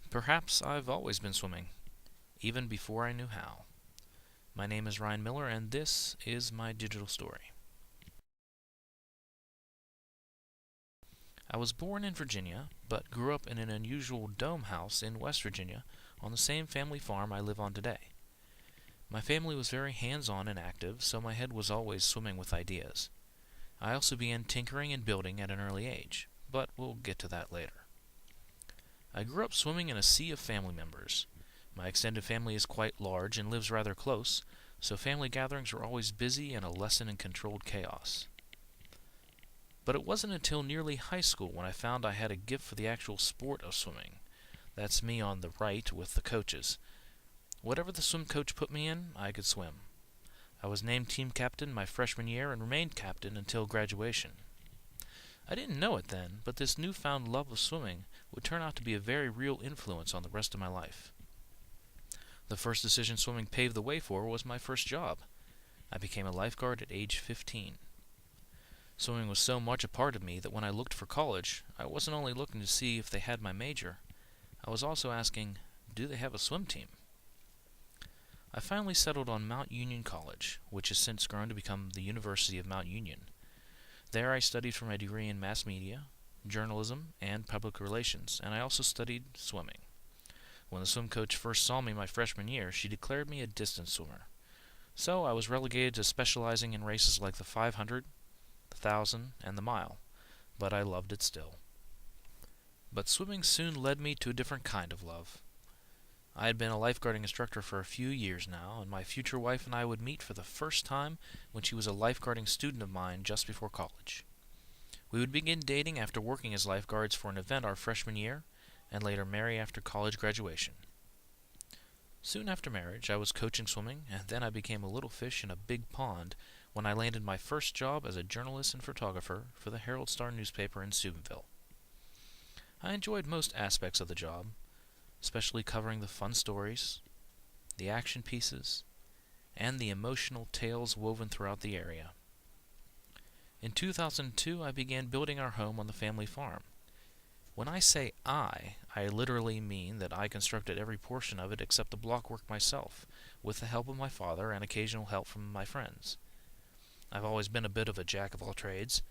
Perhaps I've always been swimming, even before I knew how. My name is Ryan Miller, and this is my digital story. I was born in Virginia, but grew up in an unusual dome house in West Virginia on the same family farm I live on today. My family was very hands-on and active, so my head was always swimming with ideas. I also began tinkering and building at an early age, but we'll get to that later. I grew up swimming in a sea of family members. My extended family is quite large and lives rather close, so family gatherings were always busy and a lesson in controlled chaos. But it wasn't until nearly high school when I found I had a gift for the actual sport of swimming. That's me on the right with the coaches. Whatever the swim coach put me in, I could swim. I was named team captain my freshman year and remained captain until graduation. I didn't know it then, but this newfound love of swimming would turn out to be a very real influence on the rest of my life. The first decision swimming paved the way for was my first job. I became a lifeguard at age 15. Swimming was so much a part of me that when I looked for college, I wasn't only looking to see if they had my major, I was also asking, do they have a swim team? I finally settled on Mount Union College, which has since grown to become the University of Mount Union. There I studied for my degree in mass media, journalism, and public relations, and I also studied swimming. When the swim coach first saw me my freshman year, she declared me a distance swimmer. So I was relegated to specializing in races like the 500, the 1,000, and the mile, but I loved it still. But swimming soon led me to a different kind of love. I had been a lifeguarding instructor for a few years now, and my future wife and I would meet for the first time when she was a lifeguarding student of mine just before college. We would begin dating after working as lifeguards for an event our freshman year, and later marry after college graduation. Soon after marriage, I was coaching swimming, and then I became a little fish in a big pond when I landed my first job as a journalist and photographer for the Herald-Star newspaper in Steubenville. I enjoyed most aspects of the job, especially covering the fun stories, the action pieces, and the emotional tales woven throughout the area. In 2002, I began building our home on the family farm. When I say I literally mean that I constructed every portion of it except the blockwork myself, with the help of my father and occasional help from my friends. I've always been a bit of a jack of all trades,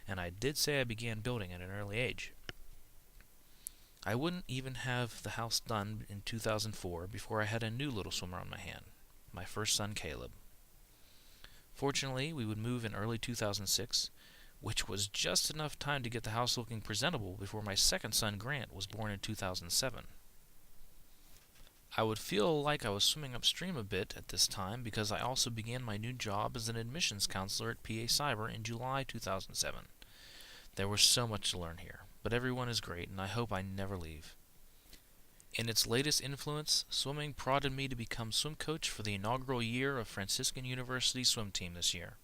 and I did say I began building at an early age. I wouldn't even have the house done in 2004 before I had a new little swimmer on my hand, my first son Caleb. Fortunately, we would move in early 2006, which was just enough time to get the house looking presentable before my second son Grant was born in 2007. I would feel like I was swimming upstream a bit at this time because I also began my new job as an admissions counselor at PA Cyber in July 2007. There was so much to learn here, but everyone is great, and I hope I never leave. In its latest influence, swimming prodded me to become swim coach for the inaugural year of Franciscan University's swim team this year.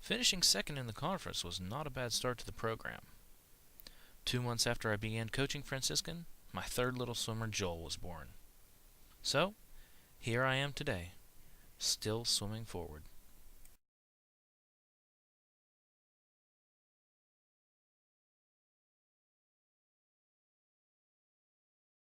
Finishing second in the conference was not a bad start to the program. 2 months after I began coaching Franciscan, my third little swimmer Joel was born. So, here I am today, still swimming forward.